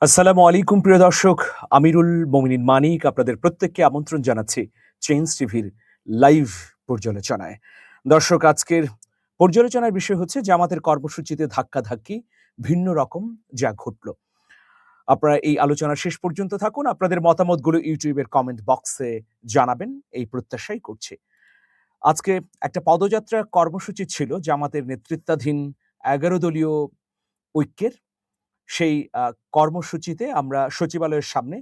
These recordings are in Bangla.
আসসালামু আলাইকুম প্রিয় দর্শক। আমিরুল মোমিনিন মানিক আপনাদের প্রত্যেককে আমন্ত্রণ জানাচ্ছি চেঞ্জ টিভির লাইভ পর্যালোচনায়। দর্শক, আজকের পর্যালোচনার বিষয় হচ্ছে জামাতের কর্মসূচিতে ধাক্কাধাক্কি, ভিন্ন রকম যা ঘটল। আপনারা এই আলোচনার শেষ পর্যন্ত থাকুন। আপনাদের মতামতগুলো ইউটিউবের কমেন্ট বক্সে জানাবেন, এই প্রত্যাশাই করছি। আজকে একটা পদযাত্রা কর্মসূচি ছিল জামাতের নেতৃত্বাধীন ১১ দলীয় ঐক্যের। সেই কর্মসূচিতে আমরা সচিবালয়ের সামনে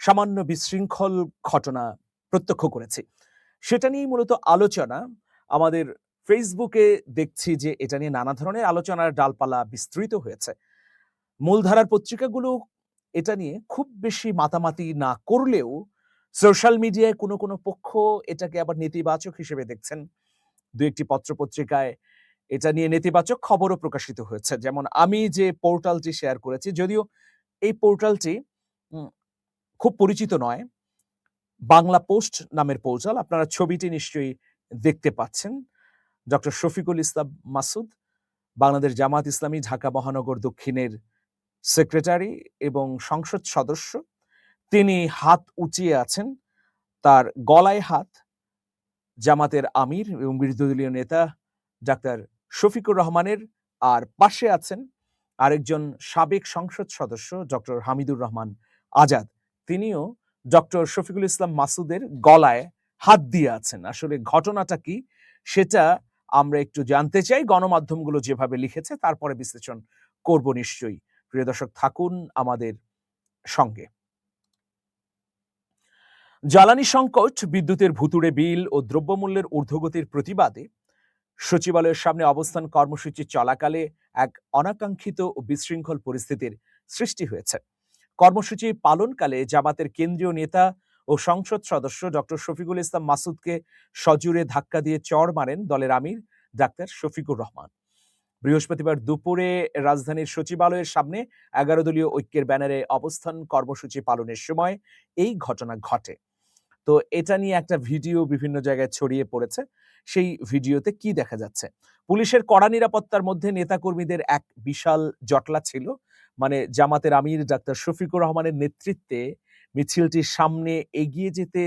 সামান্য বিশৃঙ্খল ঘটনা প্রত্যক্ষ করেছি। সেটা নিয়েই মূলত আলোচনা। আমাদের ফেসবুকে দেখছি যে এটা নিয়ে নানা ধরনের আলোচনার ডালপালা বিস্তৃত হয়েছে। মূলধারার পত্রিকাগুলো এটা নিয়ে খুব বেশি মাতামাতি না করলেও সোশ্যাল মিডিয়ায় কোনো পক্ষ এটাকে আবার নেতিবাচক হিসেবে দেখছেন। ২-১টি পত্রপত্রিকায় এটা নিয়ে নেতিবাচক খবরও প্রকাশিত হয়েছে। যেমন আমি যে পোর্টালটি শেয়ার করেছি, যদিও এই পোর্টালটি উম খুব পরিচিত নয়। বাংলা পোস্ট নামের পোর্টাল। আপনারা ছবিটি নিশ্চয়ই দেখতে পাচ্ছেন। ডক্টর শফিকুল ইসলাম মাসুদ, বাংলাদেশ জামাত ইসলামী ঢাকা মহানগর দক্ষিণের সেক্রেটারি এবং সংসদ সদস্য। তিনি হাত উঁচিয়ে আছেন। তার গলায় হাত। জামাতের আমির এবং বিরোধী দলীয় নেতা ডাক্তার শফিকুর রহমানের। আর পাশে আছেন আরেকজন সাবেক সংসদ সদস্য ডক্টর হামিদুর রহমান আজাদ। তিনিও ডক্টর শফিকুল ইসলাম মাসুদের গলায় হাত দিয়ে আছেন। আসলে ঘটনাটা কি সেটা আমরা একটু জানতে চাই। গণমাধ্যমগুলো যেভাবে লিখেছে তারপরে বিশ্লেষণ করব নিশ্চয়ই। প্রিয় দর্শক, থাকুন আমাদের সঙ্গে। জ্বালানি সংকট, বিদ্যুতের ভুতুড়ে বিল ও দ্রব্যমূল্যের ঊর্ধ্বগতির প্রতিবাদে সচিবালয়ের সামনে অবস্থান কর্মসূচি চলাকালে এক অনাকাঙ্ক্ষিত ও বিশৃঙ্খল পরিস্থিতির সৃষ্টি হয়েছে। কর্মসূচি পালনকালে জামাতের কেন্দ্রীয় নেতা ও সংসদ সদস্য ডক্টর শফিকুল ইসলাম মাসুদকে সজোরে ধাক্কা দিয়ে চড় মারেন দলের আমির ডাক্তার শফিকুর রহমান। বৃহস্পতিবার দুপুরে রাজধানীর সচিবালয়ের সামনে ১১ দলীয় ঐক্যের ব্যানারে অবস্থান কর্মসূচি পালনের সময় এই ঘটনা ঘটে। তো এটা নিয়ে একটা ভিডিও বিভিন্ন জায়গায় ছড়িয়ে পড়েছে। সেই ভিডিওতে কি দেখা যাচ্ছে? পুলিশের কড়া নিরাপত্তার মধ্যে নেতাকর্মীদের এক বিশাল জটলা ছিল। মানে জামাতের আমির ডাক্তার শফিকুর রহমানের নেতৃত্বে মিছিলটির সামনে এগিয়ে যেতে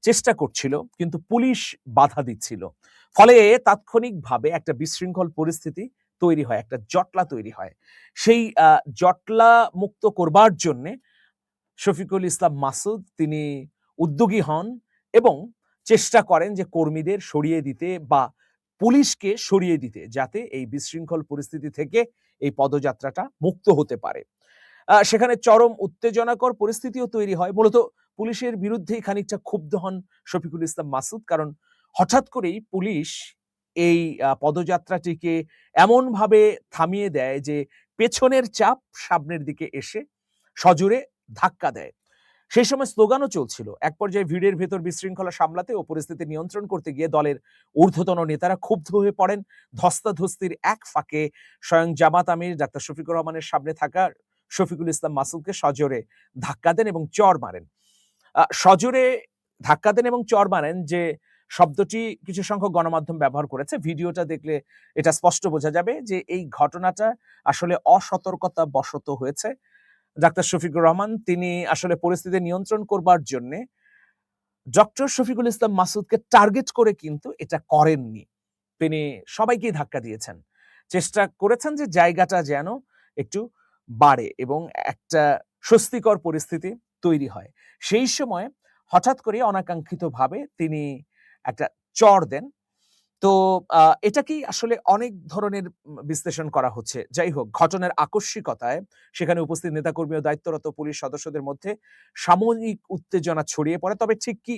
চেষ্টা করছিল, কিন্তু পুলিশ বাধা দিচ্ছিল। ফলে তাৎক্ষণিকভাবে একটা বিশৃঙ্খল পরিস্থিতি তৈরি হয়, একটা জটলা তৈরি হয়। সেই জটলা মুক্ত করবার জন্যে শফিকুল ইসলাম মাসুদ তিনি উদ্যোগী হন এবং চেষ্টা করেন যে কর্মীদের সরিয়ে দিতে বা পুলিশকে সরিয়ে দিতে, যাতে এই বিশৃঙ্খল পরিস্থিতি থেকে এই পদযাত্রাটা মুক্ত হতে পারে। সেখানে চরম উত্তেজনাকর পরিস্থিতিও তৈরি হয়। মূলত পুলিশের বিরুদ্ধেই খানিকটা ক্ষুব্ধ হন শফিকুল ইসলাম মাসুদ। কারণ হঠাৎ করেই পুলিশ এই পদযাত্রাটিকে এমনভাবে থামিয়ে দেয় যে পেছনের চাপ সামনের দিকে এসে সজোরে ধাক্কা দেয়। সেই সময় স্লোগানও চলছিল। এক পর্যায়ে ভিড়ের ভেতর বিশৃঙ্খলা সামলাতে ও পরিস্থিতি নিয়ন্ত্রণ করতে গিয়ে দলের ঊর্ধ্বতন নেতারা ক্ষুব্ধ হয়ে পড়েন। ধস্তাধস্তির এক ফাঁকে স্বয়ং জামাত আমির ডাক্তার শফিকুর রহমানের সামনে থাকা শফিকুল ইসলাম মাসুদকে সজোরে ধাক্কা দেন এবং চড় মারেন। সজোরে ধাক্কা দেন এবং চড় মারেন যে শব্দটি কিছু সংখ্যক গণমাধ্যম ব্যবহার করেছে। ভিডিওটা দেখলে এটা স্পষ্ট বোঝা যাবে যে এই ঘটনাটা আসলে অসতর্কতা বশত হয়েছে। ডাক্তার শফিকুর রহমান তিনি আসলে পরিস্থিতি নিয়ন্ত্রণ করবার জন্যে ডক্টর শফিকুল ইসলাম মাসুদকে টার্গেট করে কিন্তু এটা করেননি। তিনি সবাইকেই ধাক্কা দিয়েছেন। চেষ্টা করেছেন যে জায়গাটা যেন একটু বাড়ে এবং একটা স্বস্তিকর পরিস্থিতি তৈরি হয়। সেই সময় হঠাৎ করে অনাকাঙ্ক্ষিতভাবে তিনি একটা চড় দেন। তো এটাকেই আসলে অনেক ধরনের বিশ্লেষণ করা হচ্ছে। যাই হোক, ঘটনার আকস্মিকতায় সেখানে উপস্থিত নেতাকর্মী ও দায়িত্বরত পুলিশ সদস্যদের মধ্যে সাময়িক উত্তেজনা ছড়িয়ে পড়ে। তবে ঠিক কি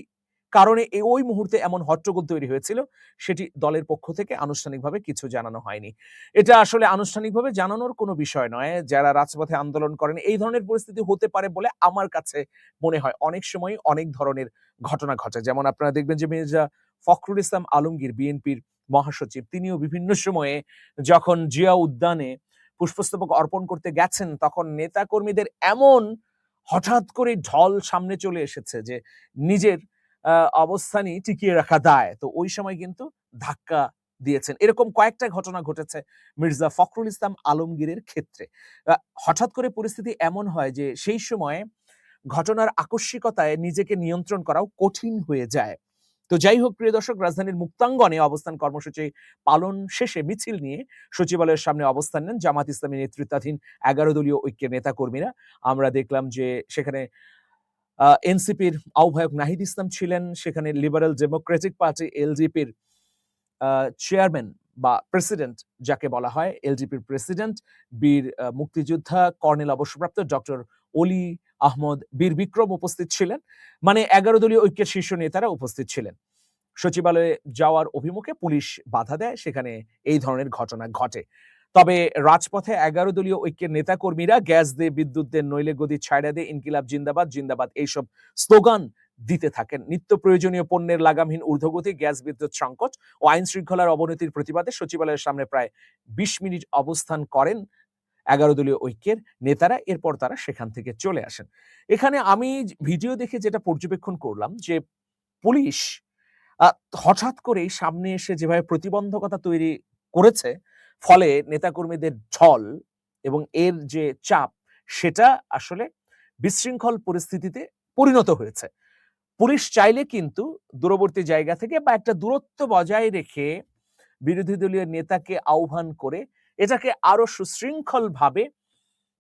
কারণে ওই মুহূর্তে এমন হট্টগোল তৈরি হয়েছিল সেটি দলের পক্ষ থেকে আনুষ্ঠানিকভাবে কিছু জানানো হয়নি। এটা আসলে আনুষ্ঠানিকভাবে জানানোর কোনো বিষয় নয়। যারা রাজপথে আন্দোলন করেন এই ধরনের পরিস্থিতি হতে পারে বলে আমার কাছে মনে হয়। অনেক সময় অনেক ধরনের ঘটনা ঘটে। যেমন আপনারা দেখবেন যে মির্জা ফখরুল ইসলাম আলমগীর বিএনপির মহাসচিব, তিনিও বিভিন্ন সময়ে যখন জিয়া উদ্যানে পুষ্পস্তবক অর্পণ করতে গেছেন তখন নেতাকর্মীদের এমন হঠাৎ করে ঢল সামনে চলে এসেছে যে নিজের অবস্থানই টিকিয়ে রাখা দায়। তো ওই সময় কিন্তু ধাক্কা দিয়েছেন। এরকম কয়েকটা ঘটনা ঘটেছে মির্জা ফখরুল ইসলাম আলমগীরের ক্ষেত্রে। হঠাৎ করে পরিস্থিতি এমন হয় যে সেই সময়ে ঘটনার আকস্মিকতায় নিজেকে নিয়ন্ত্রণ করাও কঠিন হয়ে যায়। তো যাই হোক প্রিয় দর্শক, রাজধানীর মুক্তাঙ্গনে অবস্থান কর্মসূচি পালন শেষে মিছিল নিয়ে সচিবালয়ের সামনে অবস্থান নেন জামাত ইসলামী নেতৃত্বাধীন ১১ দলীয় ঐক্যের নেতাকর্মীরা। আমরা দেখলাম যে সেখানে এনসিপির আহ্বায়ক নাহিদ ইসলাম ছিলেন, সেখানে লিবারেল ডেমোক্রেটিক পার্টি এলডিপির চেয়ারম্যান বা প্রেসিডেন্ট যাকে বলা হয়, এলডিপির প্রেসিডেন্ট বীর মুক্তিযোদ্ধা কর্নেল অবসরপ্রাপ্ত ডক্টর অলি আহমদ বীর বিক্রম উপস্থিত ছিলেন। মানে ১১ দলীয় ঐক্যের শীর্ষ নেতারা উপস্থিত ছিলেন। সচিবালয়ে যাওয়ার অভিমুখে পুলিশ বাধা দেয়, সেখানে এই ধরনের ঘটনা ঘটে। তবে রাজপথে ১১ দলীয় ঐক্যের নেতাকর্মীরা গ্যাস দে, বিদ্যুৎ দে, নইলে গদি ছাইড়া দে, ইনকিলাব জিন্দাবাদ, জিন্দাবাদ এইসব স্লোগান দিতে থাকেন। নিত্য প্রয়োজনীয় পণ্যের লাগামহীন ঊর্ধ্বগতি, গ্যাস বিদ্যুৎ সংকট ও আইন শৃঙ্খলার অবনতির প্রতিবাদে সচিবালয়ের সামনে প্রায় ২০ মিনিট অবস্থান করেন ১১ দলীয় ঐক্যের নেতারা। এরপর তারা সেখান থেকে চলে আসেন। এখানে আমি ভিডিও দেখে যেটা পর্যবেক্ষণ করলাম যে পুলিশ আ হঠাৎ করেই সামনে এসে যেভাবে প্রতিবন্ধকতা তৈরি করেছে, ফলে নেতাকর্মীদের ঢল এবং এর যে চাপ, সেটা আসলে বিশৃঙ্খল পরিস্থিতিতে পরিণত হয়েছে। পুলিশ চাইলে কিন্তু দূরবর্তী জায়গা থেকে বা একটা দূরত্ব বজায় রেখে বিরোধী দলীয় নেতাকে আহ্বান করে এটাকে আরো সুশৃঙ্খলভাবে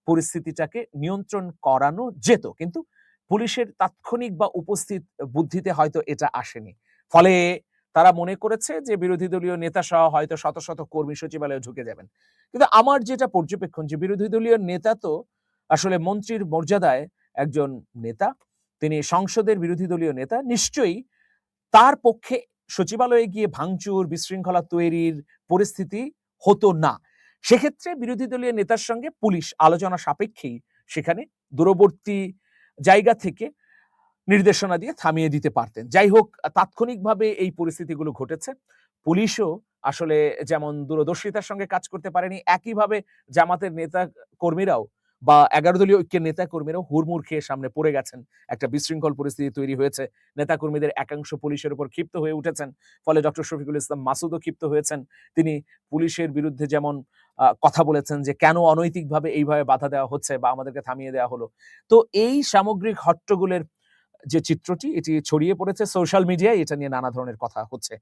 পরিস্থিতিটাকে নিয়ন্ত্রণ করানো যেত। কিন্তু পুলিশের তাৎক্ষণিক বা উপস্থিত বুদ্ধিতে হয়তো এটা আসেনি। ফলে তারা মনে করেছে যে বিরোধী দলীয় নেতা সহ হয়তো শত শত কর্মী সচিবালয়ে ঢুকে যাবেন। কিন্তু আমার যেটা পর্যবেক্ষণ যে বিরোধী দলীয় নেতা তো আসলে মন্ত্রীর মর্যাদায় একজন নেতা, তিনি সংসদের বিরোধী দলীয় নেতা। নিশ্চয়ই তার পক্ষে সচিবালয়ে গিয়ে ভাঙচুর, বিশৃঙ্খলা তৈরির পরিস্থিতি হতো না। সেক্ষেত্রে বিরোধী দলীয় নেতার সঙ্গে পুলিশ আলোচনা সাপেক্ষেই সেখানে দূরবর্তী জায়গা থেকে নির্দেশনা দিয়ে থামিয়ে দিতে পারতেন। যাই হোক, তাৎক্ষণিকভাবে এই পরিস্থিতিগুলো ঘটেছে। পুলিশও আসলে যেমন দূরদর্শিতার সঙ্গে কাজ করতে পারেনি, একইভাবে জামাতের নেতা কর্মীরাও বা ১১ দলীয় ঐক্যের নেতা কর্মীরাও হুড়মুড় খেয়ে সামনে পড়ে গেছেন। একটা বিশৃঙ্খল পরিস্থিতি তৈরি হয়েছে। নেতাকর্মীদের একাংশ পুলিশের উপর ক্ষিপ্ত হয়ে উঠেছেন। ফলে ডক্টর শফিকুল ইসলাম মাসুদও ক্ষিপ্ত হয়েছেন। তিনি পুলিশের বিরুদ্ধে যেমন কথা বলেছেন যে, "কেন অনৈতিকভাবে এইভাবে বাধা দেওয়া হচ্ছে বা আমাদেরকে থামিয়ে দেওয়া হলো?" তো এই সামগ্রিক হট্টগোলের যে চিত্রটি, এটি ছড়িয়ে পড়েছে সোশ্যাল মিডিয়ায়, এটা নিয়ে নানা ধরনের কথা হচ্ছে।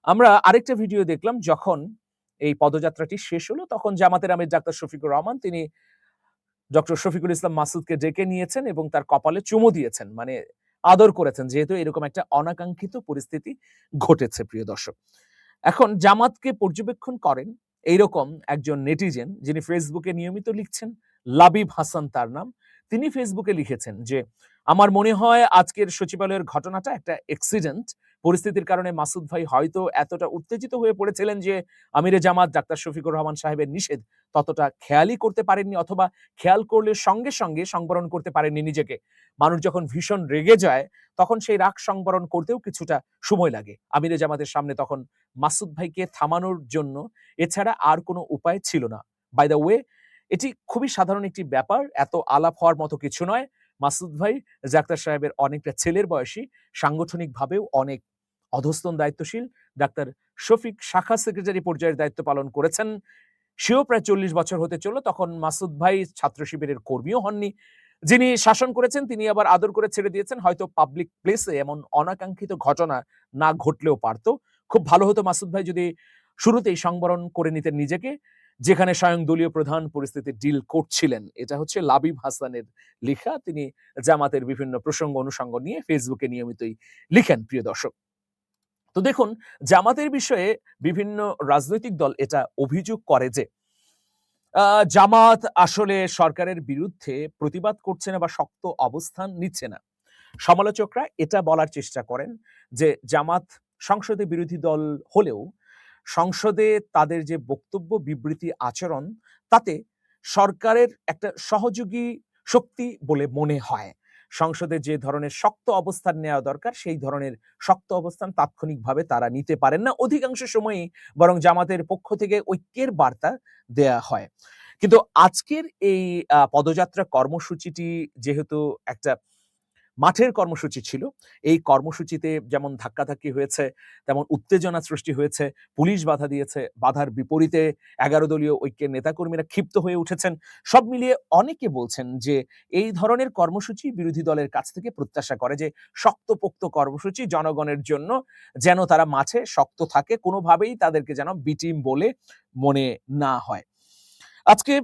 আমরা আরেকটা ভিডিও দেখলাম, যখন এই পদযাত্রাটি শেষ হলো তখন জামাতের আমির ডাক্তার শফিকুর রহমান তিনি ডক্টর শফিকুল ইসলাম মাসুদকে ডেকে নিয়েছেন এবং তার কপালে চুমু দিয়েছেন, মানে আদর করেছেন, যেহেতু এরকম একটা অনাকাঙ্ক্ষিত পরিস্থিতি ঘটেছে। প্রিয় দর্শক, এখন জামাতকে পর্যবেক্ষণ করেন এইরকম একজন নেটিজেন, যিনি ফেসবুকে নিয়মিত লিখছেন, লাবিব হাসান তার নাম। তিনি ফেসবুকে লিখেছেন যে, "আমার মনে হয় আজকের সচিবালয়ের ঘটনাটা একটা অ্যাক্সিডেন্ট। পরিস্থিতির কারণে মাসুদ ভাই হয়তো এতটা উত্তেজিত হয়ে পড়েছিলেন যে আমিরে জামাত ডাক্তার শফিকুর রহমান সাহেবের নিষেধ ততটা খেয়ালই করতে পারেননি, অথবা খেয়াল করলে সঙ্গে সঙ্গে সংবরণ করতে পারেননি নিজেকে। মানুষ যখন ভীষণ রেগে যায় তখন সেই রাগ সংবরণ করতেও কিছুটা সময় লাগে। আমিরে জামাতের সামনে তখন মাসুদ ভাইকে থামানোর জন্য এছাড়া আর কোনো উপায় ছিল না। বাই দ্য ওয়ে, এটি খুবই সাধারণ একটি ব্যাপার, এত আলাপ হওয়ার মতো কিছু নয়। মাসুদ ভাই ডাক্তার সাহেবের অনেকটা ছেলের বয়সী, সাংগঠনিকভাবেও অনেক অধস্তন দায়িত্বশীল। ডাক্তার শফিক শাখা সেক্রেটারি পর্যায়ের দায়িত্ব পালন করেছেন। সেও প্রায় ৪০ বছর হতে চলল। তখন মাসুদ ভাই ছাত্র শিবিরের কর্মীও হননি। যিনি শাসন করেছেন তিনি আবার আদর করে ছেড়ে দিয়েছেন। হয়তো পাবলিক প্লেসে এমন অনাকাঙ্ক্ষিত ঘটনা না ঘটলেও পারত। খুব ভালো হতো মাসুদ ভাই যদি শুরুতেই সংবরণ করে নিতেন নিজেকে, যেখানে স্বয়ং দলীয় প্রধান পরিস্থিতি ডিল করছিলেন।" এটা হচ্ছে লাবিব হাসানের লিখা। তিনি জামাতের বিভিন্ন প্রসঙ্গ অনুষঙ্গ নিয়ে ফেসবুকে নিয়মিতই লিখেন। প্রিয় দর্শক, তো দেখুন, জামাতের বিষয়ে বিভিন্ন রাজনৈতিক দল এটা অভিযোগ করে যে জামাত আসলে সরকারের বিরুদ্ধে প্রতিবাদ করছে না বা শক্ত অবস্থান নিচ্ছে না। সমালোচকরা এটা বলার চেষ্টা করেন যে জামাত সংসদে বিরোধী দল হলেও সংসদে তাদের যে বক্তব্য, বিবৃতি, আচরণ, তাতে সরকারের একটা সহযোগী শক্তি বলে মনে হয়। সংসদে যে ধরনের শক্ত অবস্থান নেওয়া দরকার সেই ধরনের শক্ত অবস্থান তাৎক্ষণিকভাবে তারা নিতে পারেন না। অধিকাংশ সময়ই বরং জামাতের পক্ষ থেকে ঐক্যের বার্তা দেয়া হয়। কিন্তু আজকের এই পদযাত্রা কর্মসূচিটি যেহেতু একটা মাঠের কর্মসূচি ছিল। এই কর্মসূচিতে যেমন ধাক্কাধাক্কি হয়েছে, তেমন উত্তেজনা সৃষ্টি হয়েছে, পুলিশ বাধা দিয়েছে, বাধার বিপরীতে ১১ দলীয় ঐক্যের নেতাকর্মীরা ক্ষিপ্ত হয়ে উঠেছেন। সব মিলিয়ে অনেকে বলছেন যে এই ধরনের কর্মসূচি বিরোধী দলের কাছ থেকে প্রত্যাশা করে যে শক্তপোক্ত কর্মসূচি জনগণের জন্য, যেন তারা মাঠে শক্ত থাকে, কোনোভাবেই তাদেরকে যেন বি টিম বলে মনে না হয়। আজকে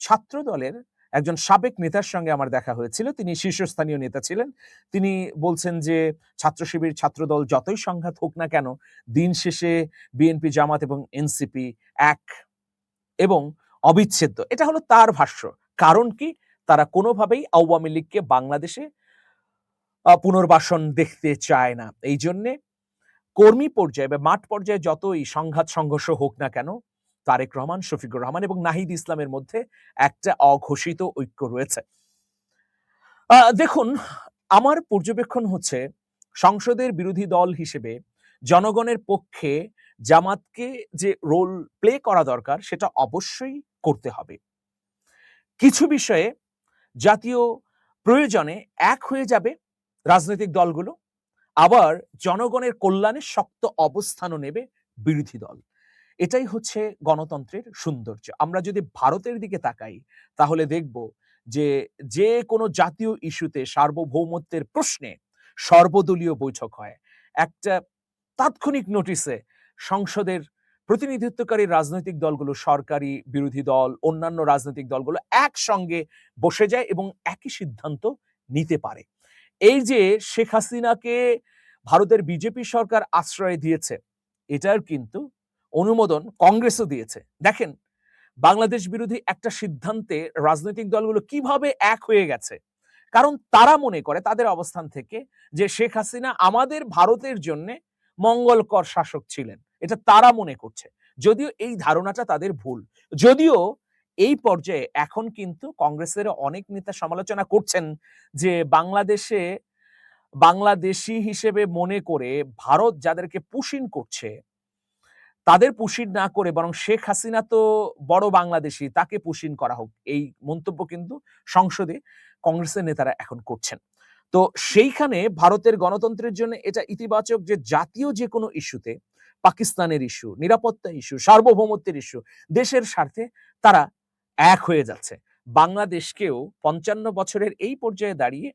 ছাত্র দলের একজন সাবেক নেতার সঙ্গে আমার দেখা হয়েছিল। তিনি শীর্ষস্থানীয় নেতা ছিলেন। তিনি বলছেন যে ছাত্র শিবির, ছাত্রদল যতই সংঘাত হোক না কেন, দিন শেষে বিএনপি, জামাত এবং এনসিপি এক এবং অবিচ্ছেদ্য। এটা হলো তার ভাষ্য। কারণ কি? তারা কোনোভাবেই আওয়ামী লীগকে বাংলাদেশে পুনর্বাসন দেখতে চায় না। এইজন্যে কর্মী পর্যায়ে বা মাঠ পর্যায়ে যতই সংঘাত সংঘর্ষ হোক না কেন, তারেক রহমান, শফিকুর রহমান এবং নাহিদ ইসলামের মধ্যে একটা অঘোষিত ঐক্য রয়েছে। দেখুন, আমার পর্যবেক্ষণ হচ্ছে সংসদের বিরোধী দল হিসেবে জনগণের পক্ষে জামাতকে যে রোল প্লে করা দরকার সেটা অবশ্যই করতে হবে। কিছু বিষয়ে জাতীয় প্রয়োজনে এক হয়ে যাবে রাজনৈতিক দলগুলো, আবার জনগণের কল্যাণে শক্ত অবস্থানও নেবে বিরোধী দল। এটাই হচ্ছে গণতন্ত্রের সৌন্দর্য। আমরা যদি ভারতের দিকে তাকাই তাহলে দেখব যে যে কোনো জাতীয় ইস্যুতে সার্বভৌমত্বের প্রশ্নে সর্বদলীয় বৈঠক হয়। একটা তাৎক্ষণিক নোটিসে সংসদের প্রতিনিধিত্বকারী রাজনৈতিক দলগুলো, সরকারি, বিরোধী দল, অন্যান্য রাজনৈতিক দলগুলো একসঙ্গে বসে যায় এবং একই সিদ্ধান্ত নিতে পারে। এই যে শেখ হাসিনাকে ভারতের বিজেপি সরকার আশ্রয় দিয়েছে, এটার কিন্তু অনুমোদন কংগ্রেসও দিয়েছে। দেখেন, বাংলাদেশ বিরোধী একটা সিদ্ধান্তে রাজনৈতিক দলগুলো কিভাবে এক হয়ে গেছে। কারণ তারা মনে করে তাদের অবস্থান থেকে যে শেখ হাসিনা আমাদের ভারতের জন্যে মঙ্গলকর শাসক ছিলেন। এটা তারা মনে করছে। যদিও এই ধারণাটা তাদের ভুল। যদিও এই পর্যায়ে এখন কিন্তু কংগ্রেসের অনেক নেতা সমালোচনা করছেন যে বাংলাদেশী হিসেবে মনে করে ভারত যাদেরকে পুশিন করছে, তাদের পুশিন না করে বরং শেখ হাসিনা তো বড় বাংলাদেশী, তাকে পুশিন করা হোক। এই মন্তব্য কিন্তু সংসদে কংগ্রেসের নেতারা এখন করছেন। তো সেইখানে ভারতের গণতন্ত্রের জন্য এটা ইতিবাচক যে জাতীয় যে কোনো ইস্যুতে, পাকিস্তানের ইস্যু, নিরাপত্তা ইস্যু, সার্বভৌমত্বের ইস্যু, দেশের স্বার্থে তারা এক হয়ে যাচ্ছে। বাংলাদেশকেও ৫৫ বছরের এই পর্যায়ে দাঁড়িয়ে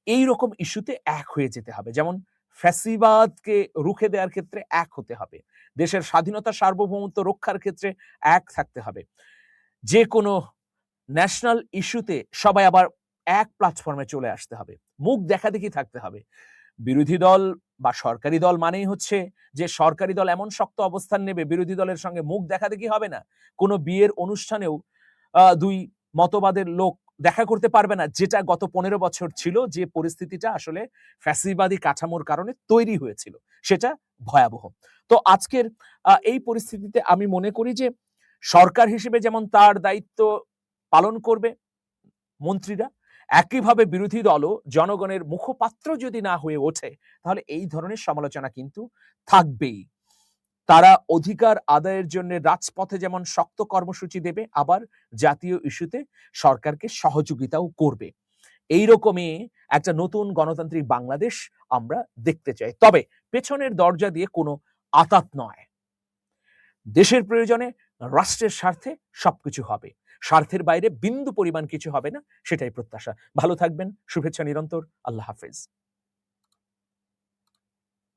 এই রকম ইস্যুতে এক হয়ে যেতে হবে। যেমন ফ্যাসিবাদকে রুখে দেওয়ার ক্ষেত্রে এক হতে হবে। দেশের স্বাধীনতা, সার্বভৌমত্ব রক্ষার ক্ষেত্রে এক থাকতে হবে। যে কোনো ন্যাশনাল ইস্যুতে সবাই আবার এক প্ল্যাটফর্মে চলে আসতে হবে। মুখ দেখাদেখি থাকতে হবে। বিরোধী দল বা সরকারি দল মানেই হচ্ছে যে সরকারি দল এমন শক্ত অবস্থান নেবে, বিরোধী দলের সঙ্গে মুখ দেখাদেখি হবে না। কোনো বিয়ের অনুষ্ঠানেও ২ মতবাদের লোক দেখা করতে পারবে না, যেটা গত ১৫ বছর ছিল, যে পরিস্থিতিটা আসলে ফ্যাসিবাদী কাঠামোর কারণে তৈরি হয়েছিল। সেটা ভয়াবহ। তো আজকের এই পরিস্থিতিতে আমি মনে করি যে সরকার হিসেবে যেমন তার দায়িত্ব পালন করবে মন্ত্রীরা, একইভাবে বিরোধী দলও জনগণের মুখপাত্র যদি না হয়ে ওঠে, তাহলে এই ধরনের সমালোচনা কিন্তু থাকবেই। তারা অধিকার আদায়ের জন্য রাজপথে যেমন শক্ত কর্মসূচি দেবে, আবার জাতীয় ইস্যুতে সরকারকে সহযোগিতাও করবে। এইরকমই একটা নতুন গণতান্ত্রিক বাংলাদেশ আমরা দেখতে চাই। তবে পেছনের দরজা দিয়ে কোনো আঁতাত নয়। দেশের প্রয়োজনে, রাষ্ট্রের স্বার্থে সবকিছু হবে। স্বার্থের বাইরে বিন্দু পরিমাণ কিছু হবে না, সেটাই প্রত্যাশা। ভালো থাকবেন। শুভেচ্ছা নিরন্তর। আল্লাহ হাফেজ।